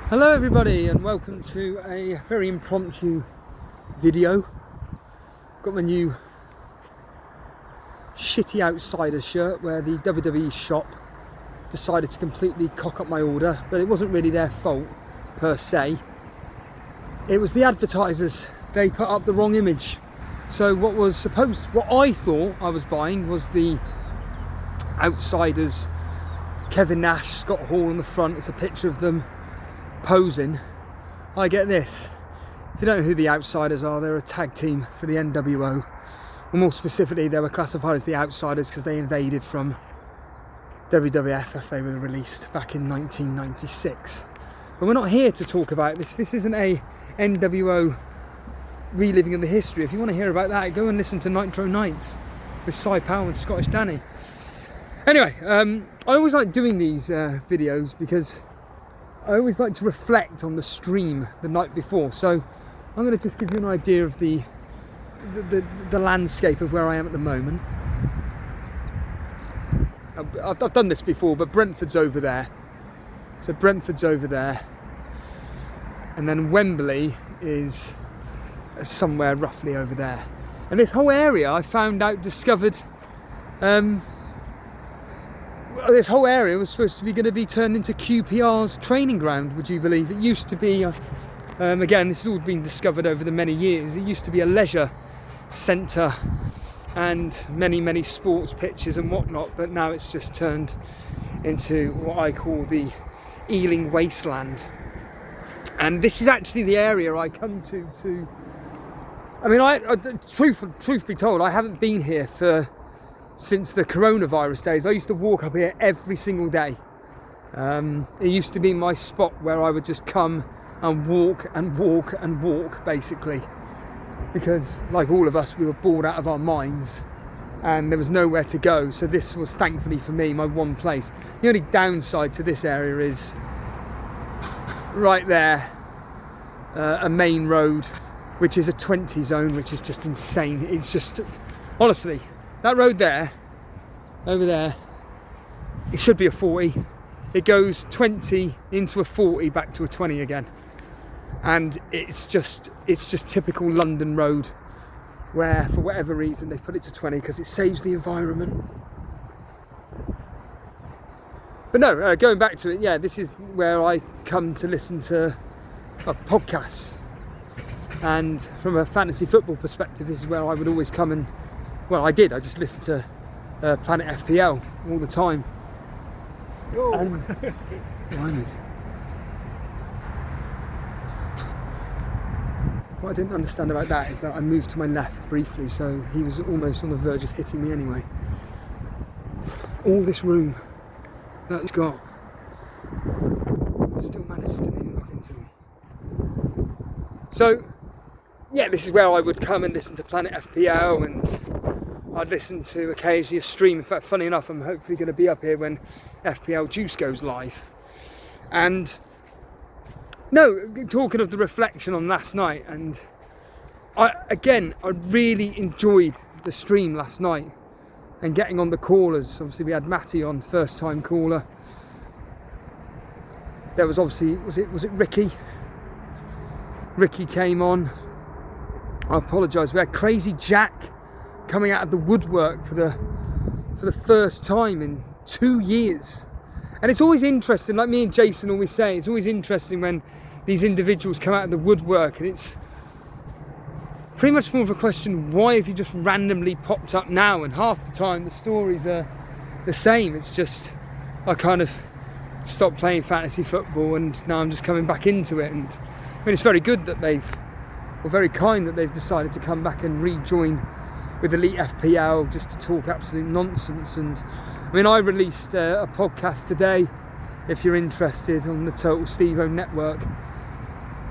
Hello everybody and welcome to a very impromptu video. Got my new shitty Outsiders shirt where the WWE shop decided to completely cock up my order, but it wasn't really their fault per se. It was the advertisers. They put up the wrong image. So what I thought I was buying was the Outsiders Kevin Nash, Scott Hall on the front. It's a picture of them posing. I get this. If you don't know who the Outsiders are, they're a tag team for the NWO. Or more specifically, they were classified as the Outsiders because they invaded from WWF after they were released back in 1996. But we're not here to talk about this. This isn't a NWO reliving of the history. If you want to hear about that, go and listen to Nitro Nights with Cy Powell and Scottish Danny. Anyway, I always like doing these videos because I always like to reflect on the stream the night before. So I'm going to just give you an idea of the landscape of where I am at the moment. I've done this before, but Brentford's over there. So Brentford's over there. And then Wembley is somewhere roughly over there. And this whole area I discovered this whole area was supposed to be going to be turned into QPR's training ground, would you believe? It used to be, again, this has all been discovered over the many years, it used to be a leisure centre and many sports pitches and whatnot, but now it's just turned into what I call the Ealing Wasteland. And this is actually the area I come to I mean, truth be told, I haven't been here since the coronavirus days. I used to walk up here every single day. It used to be my spot where I would just come and walk basically, because like all of us, we were bored out of our minds and there was nowhere to go. So this was, thankfully for me, my one place. The only downside to this area is right there, a main road which is a 20 zone, which is just insane. It's just, honestly, that road there, over there, it should be a 40. It goes 20 into a 40 back to a 20 again. And it's just typical London road where, for whatever reason, they've put it to 20 because it saves the environment. But no, going back to it, yeah, this is where I come to listen to podcasts. And from a fantasy football perspective, this is where I would always come and, well, I just listened to Planet FPL all the time. And, what I didn't understand about that is that I moved to my left briefly, so he was almost on the verge of hitting me anyway. All this room that it's got still manages to nearly knock into me. So, yeah, this is where I would come and listen to Planet FPL, and I'd listen to occasionally a stream. In fact, funny enough, I'm hopefully going to be up here when FPL Juice goes live. And no, talking of the reflection on last night, and I really enjoyed the stream last night and getting on the callers. Obviously we had Matty on, first time caller. There was obviously, was it Ricky? Ricky came on. I apologise. We had Crazy Jack coming out of the woodwork for the first time in 2 years. And it's always interesting, like me and Jason always say, it's always interesting when these individuals come out of the woodwork, and it's pretty much more of a question, why have you just randomly popped up now? And half the time the stories are the same. It's just, I kind of stopped playing fantasy football and now I'm just coming back into it. And I mean, it's very good that very kind that they've decided to come back and rejoin with Elite FPL just to talk absolute nonsense. And I mean, I released a podcast today, if you're interested, on the Total Stevo network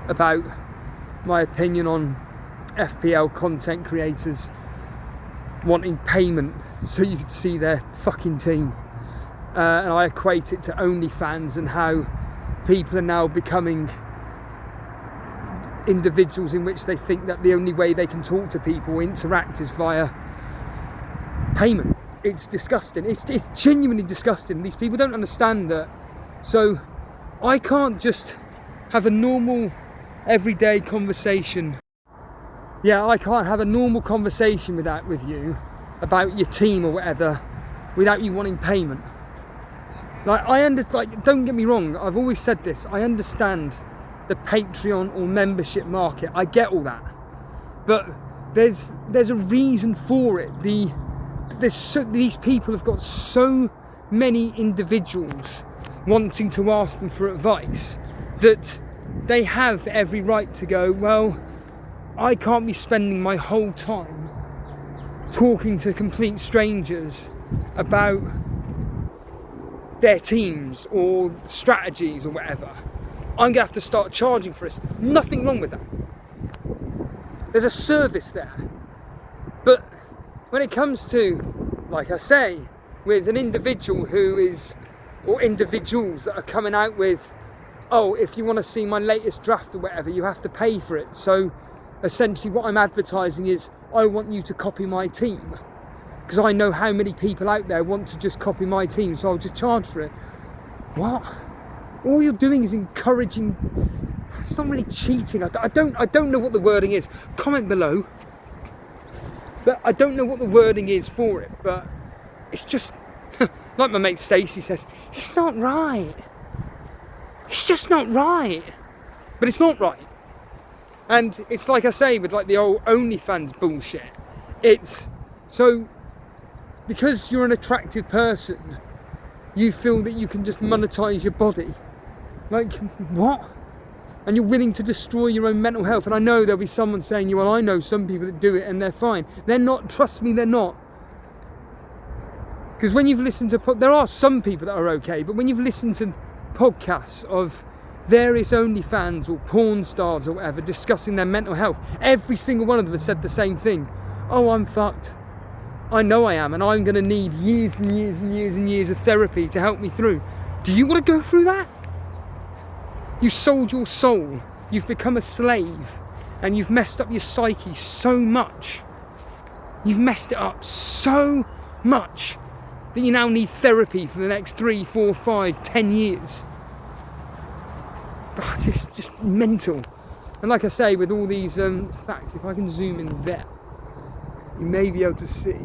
about my opinion on FPL content creators wanting payment so you could see their fucking team. And I equate it to OnlyFans and how people are now becoming individuals in which they think that the only way they can talk to people, interact, is via payment. It's disgusting. It's genuinely disgusting. These people don't understand that. So I can't just have a normal, everyday conversation. Yeah, I can't have a normal conversation with you about your team or whatever without you wanting payment. Like, don't get me wrong, I've always said this, I understand the Patreon or membership market, I get all that. But there's a reason for it. These people have got so many individuals wanting to ask them for advice that they have every right to go, well, I can't be spending my whole time talking to complete strangers about their teams or strategies or whatever. I'm going to have to start charging for this. Nothing wrong with that. There's a service there. But when it comes to, like I say, with an individual or individuals that are coming out with, oh, if you want to see my latest draft or whatever, you have to pay for it. So essentially what I'm advertising is, I want you to copy my team. Because I know how many people out there want to just copy my team, so I'll just charge for it. What? All you're doing is encouraging. It's not really cheating. I don't know what the wording is. Comment below. But I don't know what the wording is for it. But it's just like my mate Stacey says. It's not right. It's just not right. But it's not right. And it's like I say with like the old OnlyFans bullshit. It's so because you're an attractive person, you feel that you can just monetize your body. Like, what? And you're willing to destroy your own mental health. And I know there'll be someone saying, well, I know some people that do it and they're fine. They're not, trust me, they're not. Because when you've listened to, there are some people that are okay, but when you've listened to podcasts of various OnlyFans or porn stars or whatever discussing their mental health, every single one of them has said the same thing. Oh, I'm fucked. I know I am, and I'm going to need years and years and years and years of therapy to help me through. Do you want to go through that? You sold your soul, you've become a slave, and you've messed up your psyche so much. You've messed it up so much that you now need therapy for the next 3, 4, 5, 10 years. But it's just mental. And like I say, with all these facts, if I can zoom in there, you may be able to see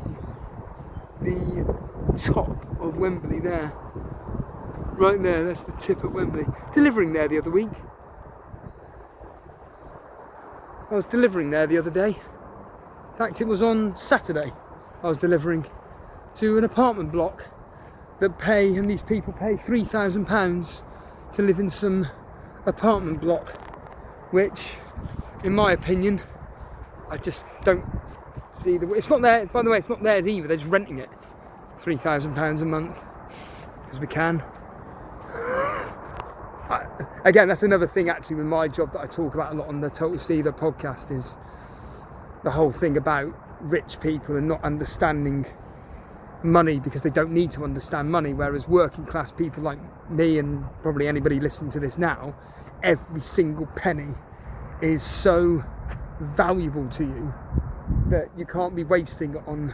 the top of Wembley there. Right there, that's the tip of Wembley. Delivering there the other week. I was delivering there the other day. In fact, it was on Saturday. I was delivering to an apartment block and these people pay £3,000 to live in some apartment block, which, in my opinion, I just don't see it's not there. By the way, it's not theirs either. They're just renting it, £3,000 a month, because we can. Again, that's another thing actually with my job that I talk about a lot on the Total Stever podcast, is the whole thing about rich people and not understanding money because they don't need to understand money, whereas working class people like me and probably anybody listening to this now, every single penny is so valuable to you that you can't be wasting it on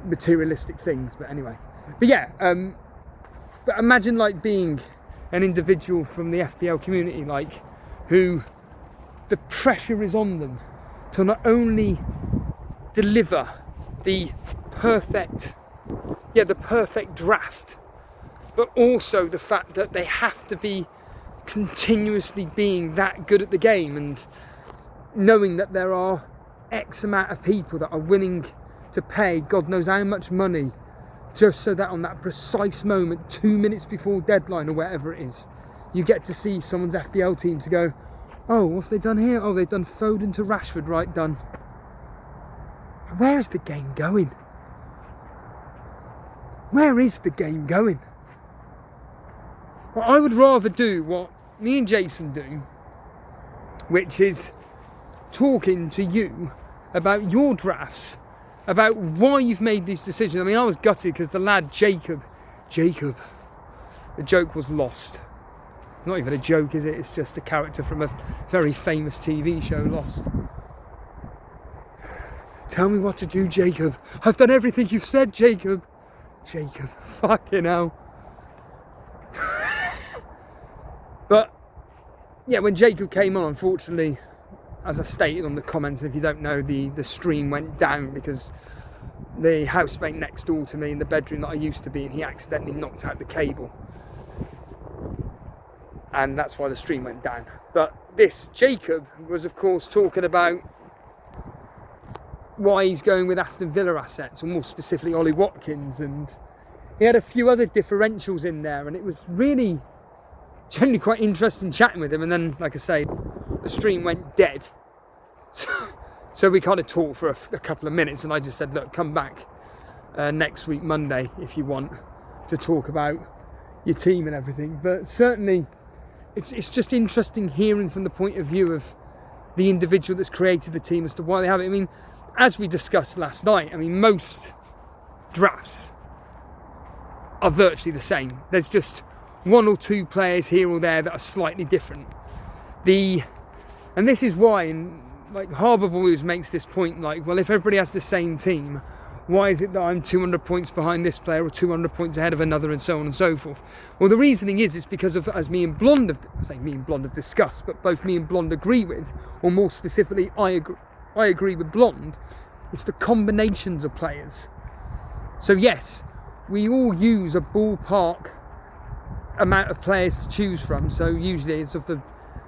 materialistic things. But anyway, but yeah, but imagine like being an individual from the FPL community, like, who the pressure is on them to not only deliver the perfect draft, but also the fact that they have to be continuously being that good at the game, and knowing that there are X amount of people that are willing to pay God knows how much money just so that on that precise moment, 2 minutes before deadline or whatever it is, you get to see someone's FPL team to go, oh, what have they done here? Oh, they've done Foden to Rashford, right, done. Where is the game going? Where is the game going? Well, I would rather do what me and Jason do, which is talking to you about your drafts, about why you've made these decisions. I mean, I was gutted because the lad Jacob, the joke was lost. Not even a joke, is it? It's just a character from a very famous TV show, Lost. Tell me what to do, Jacob. I've done everything you've said, Jacob. Jacob, fucking hell. But yeah, when Jacob came on, unfortunately, as I stated on the comments, and if you don't know, the stream went down because the housemate next door to me in the bedroom that I used to be in, he accidentally knocked out the cable. And that's why the stream went down. But this Jacob was, of course, talking about why he's going with Aston Villa assets, or more specifically Ollie Watkins, and he had a few other differentials in there, and it was really generally quite interesting chatting with him. And then, like I say, the stream went dead. So we kind of talked for a couple of minutes, and I just said, look, come back next week, Monday, if you want, to talk about your team and everything. But certainly, it's just interesting hearing from the point of view of the individual that's created the team as to why they have it. I mean, as we discussed last night, I mean, most drafts are virtually the same. There's just one or two players here or there that are slightly different. And this is why, like, Harbour Blues makes this point, like, well, if everybody has the same team, why is it that I'm 200 points behind this player or 200 points ahead of another, and so on and so forth? Well, the reasoning is it's because of, as me and Blonde have discussed, but both me and Blonde agree with, or more specifically, I agree with Blonde, it's the combinations of players. So yes, we all use a ballpark amount of players to choose from. So usually it's of the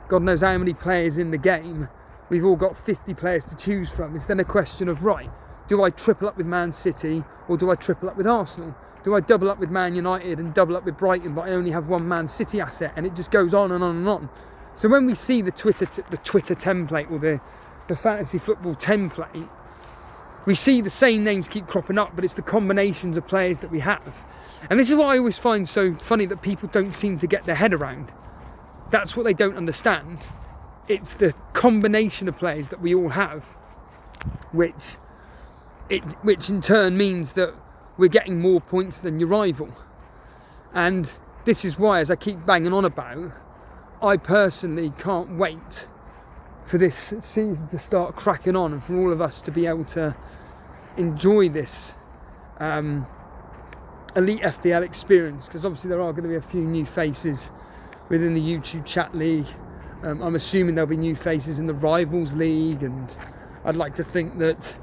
God knows how many players in the game, we've all got 50 players to choose from. It's then a question of, right, do I triple up with Man City or do I triple up with Arsenal? Do I double up with Man United and double up with Brighton, but I only have one Man City asset? And it just goes on and on and on. So when we see the Twitter template, or the fantasy football template, we see the same names keep cropping up, but it's the combinations of players that we have. And this is what I always find so funny, that people don't seem to get their head around. That's what they don't understand. It's the combination of players that we all have, which in turn means that we're getting more points than your rival. And this is why, as I keep banging on about, I personally can't wait for this season to start cracking on, and for all of us to be able to enjoy this elite FPL experience, because obviously there are going to be a few new faces within the YouTube chat league. I'm assuming there'll be new faces in the Rivals League, and I'd like to think that,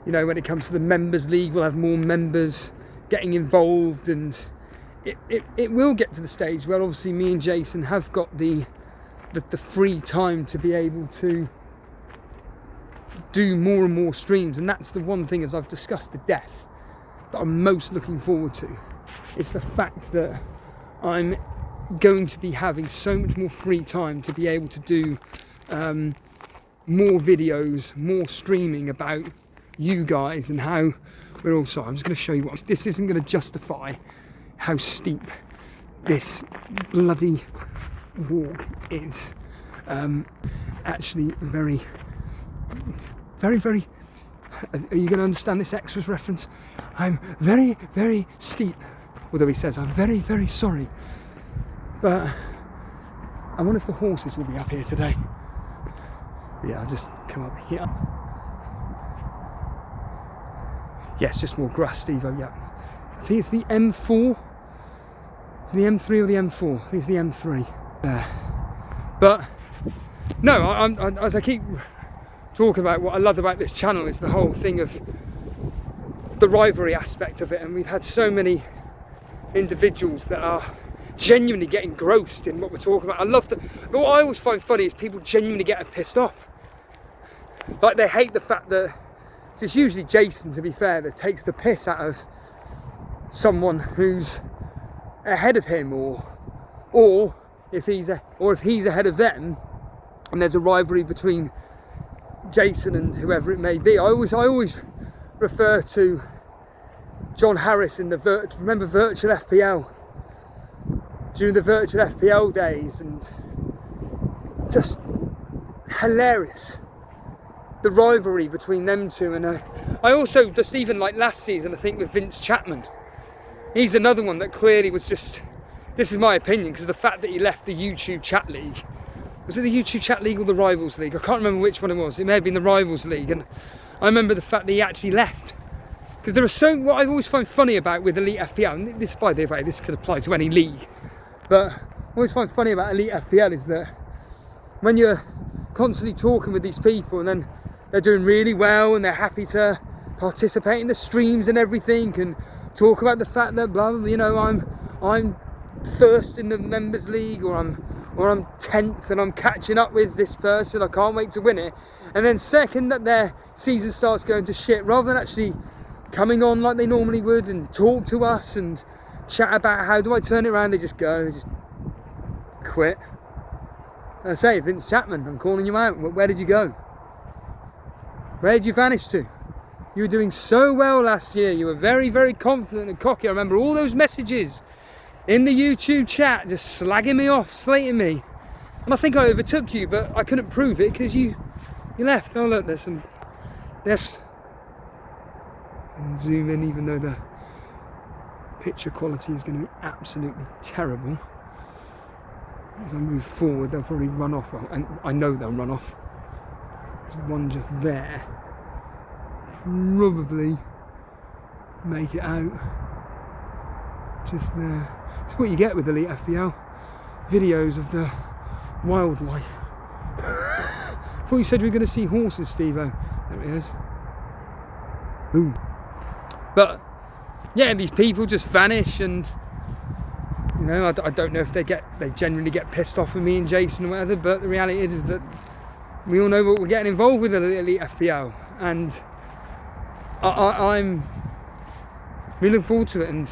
you know, when it comes to the Members League, we'll have more members getting involved, and it will get to the stage where obviously me and Jason have got the free time to be able to do more and more streams. And that's the one thing, as I've discussed to death, that I'm most looking forward to. It's the fact that I'm going to be having so much more free time to be able to do more videos, more streaming about you guys and how we're all. Sorry, I'm just going to show you what this isn't going to justify how steep this bloody walk is. Actually very, very, very, are you going to understand this Extras reference? I'm very, very steep, although he says I'm very, very sorry, but I wonder if the horses will be up here today. Yeah, I'll just come up here. Yes, just more grass, Steve-o, yeah. I think it's the M4. Is it the M3 or the M4? I think it's the M3 there. But no, I'm, as I keep talking about, what I love about this channel is the whole thing of the rivalry aspect of it. And we've had so many individuals that are genuinely getting engrossed in what we're talking about. I love that. What I always find funny is people genuinely get pissed off. Like, they hate the fact that it's usually Jason, to be fair, that takes the piss out of someone who's ahead of him, or if he's ahead of them, and there's a rivalry between Jason and whoever it may be. I always refer to John Harris in remember Virtual FPL, during the Virtual FPL days, and just hilarious, the rivalry between them two. And I also, just even like last season, I think with Vince Chapman, he's another one that clearly was just, this is my opinion, because of the fact that he left the YouTube chat league. Was it the YouTube chat league or the Rivals League? I can't remember which one it was. It may have been the Rivals League. And I remember the fact that he actually left, because there are what I always find funny about with Elite FPL, and this, by the way, this could apply to any league, but I always find funny about Elite FPL is that when you're constantly talking with these people and then they're doing really well and they're happy to participate in the streams and everything and talk about the fact that blah, blah, you know, I'm first in the members league, or I'm 10th and I'm catching up with this person, I can't wait to win it. And then second that their season starts going to shit, rather than actually coming on like they normally would and talk to us and chat about how do I turn it around, they just go, they just quit. And I say, Vince Chapman, I'm calling you out. Where did you go? Where did you vanish to? You were doing so well last year. You were very, very confident and cocky. I remember all those messages in the YouTube chat just slagging me off, slating me. And I think I overtook you, but I couldn't prove it because you left. Oh look, there's and zoom in, even though the picture quality is going to be absolutely terrible. As I move forward, they'll probably run off. Well, and I know they'll run off. There's one just there. Probably make it out. Just there. It's what you get with Elite FPL. Videos of the wildlife. I thought you said we were going to see horses, Steve-O. There it is. Boom. But yeah, these people just vanish, and you know, I don't know if they generally get pissed off with me and Jason or whatever, but the reality is that we all know what we're getting involved with at Elite FPL, and I'm really looking forward to it. And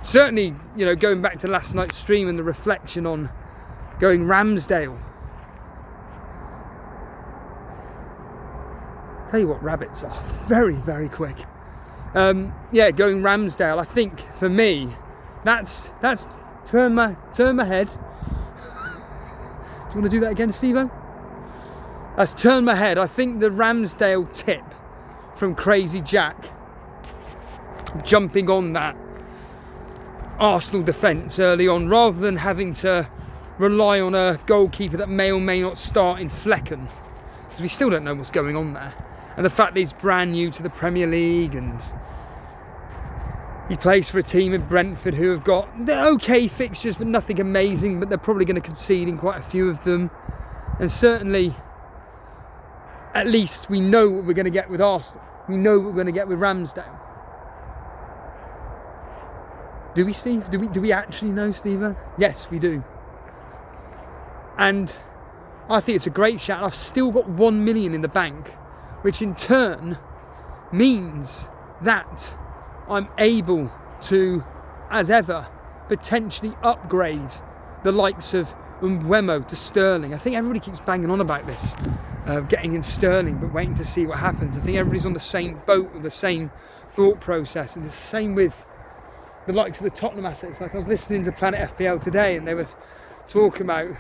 certainly, you know, going back to last night's stream and the reflection on going Ramsdale. Tell you what, rabbits are very, very quick. Yeah, going Ramsdale, I think for me, that's turn my head. Do you want to do that again, Steve-O? That's turn my head. I think the Ramsdale tip from Crazy Jack, jumping on that Arsenal defence early on, rather than having to rely on a goalkeeper that may or may not start in Flecken, because we still don't know what's going on there. And the fact that he's brand new to the Premier League, and he plays for a team in Brentford who have got okay fixtures but nothing amazing, but they're probably going to concede in quite a few of them. And certainly, at least we know what we're going to get with Arsenal. We know what we're going to get with Ramsdale. Do we, Steve? Do we actually know, Steve? Yes, we do. And I think it's a great shout. I've still got 1 million in the bank, which in turn means that I'm able to, as ever, potentially upgrade the likes of Mbeumo to Sterling. I think everybody keeps banging on about this, getting in Sterling, but waiting to see what happens. I think everybody's on the same boat with the same thought process, and it's the same with the likes of the Tottenham assets. Like, I was listening to Planet FPL today, and they were talking about,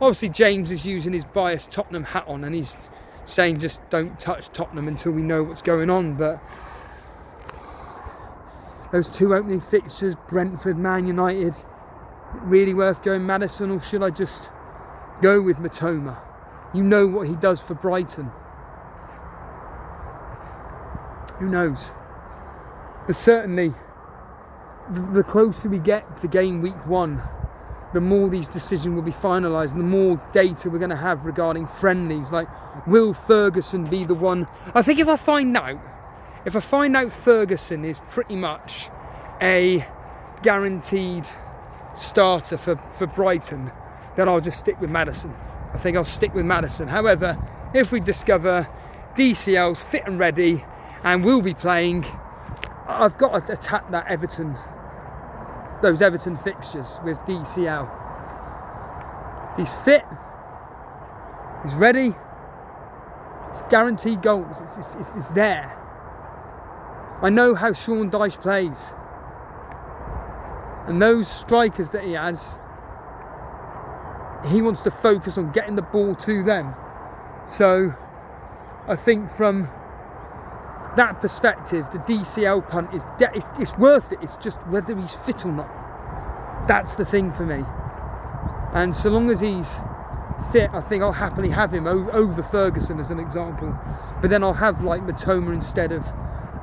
obviously James is using his biased Tottenham hat on, and he's saying just don't touch Tottenham until we know what's going on. But those two opening fixtures, Brentford, Man United, really worth going Maddison, or should I just go with Matoma? You know what he does for Brighton. Who knows? But certainly, the closer we get to game week 1, the more these decisions will be finalised, and the more data we're going to have regarding friendlies. Like, will Ferguson be the one? I think if I find out Ferguson is pretty much a guaranteed starter for Brighton, then I'll just stick with Maddison. I think I'll stick with Maddison. However, if we discover DCL's fit and ready and will be playing, I've got to attack those Everton fixtures with DCL. He's fit, he's ready, it's guaranteed goals, it's there. I know how Sean Dyche plays, and those strikers that he has, he wants to focus on getting the ball to them. So I think from that perspective, the DCL punt is it's worth it. It's just whether he's fit or not. That's the thing for me. And so long as he's fit, I think I'll happily have him over Ferguson as an example. But then I'll have like Matoma instead of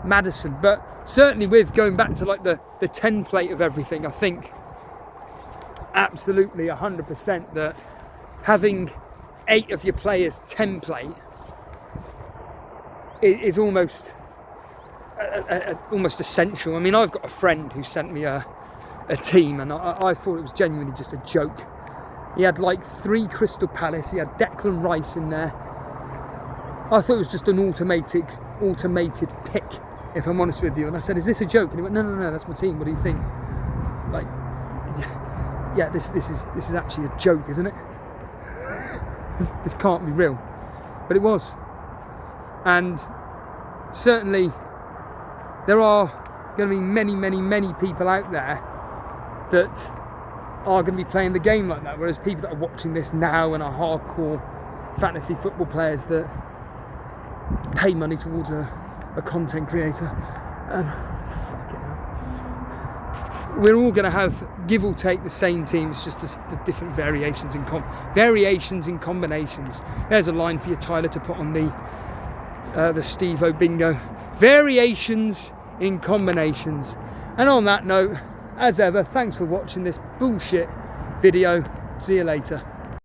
Maddison. But certainly with going back to like the template of everything, I think absolutely 100% that having 8 of your players template is almost almost essential. I mean, I've got a friend who sent me a team, and I thought it was genuinely just a joke. He had like 3 Crystal Palace, he had Declan Rice in there. I thought it was just an automated pick, if I'm honest with you. And I said, is this a joke? And he went, no, that's my team. What do you think? Like, yeah, this is actually a joke, isn't it? This can't be real. But it was. And certainly there are going to be many people out there that are going to be playing the game like that, whereas people that are watching this now and are hardcore fantasy football players that pay money towards a content creator, we're all going to have, give or take, the same teams, just the different variations in combinations. There's a line for you, Tyler, to put on the Steve-O bingo. Variations in combinations. And on that note, as ever, thanks for watching this bullshit video. See you later.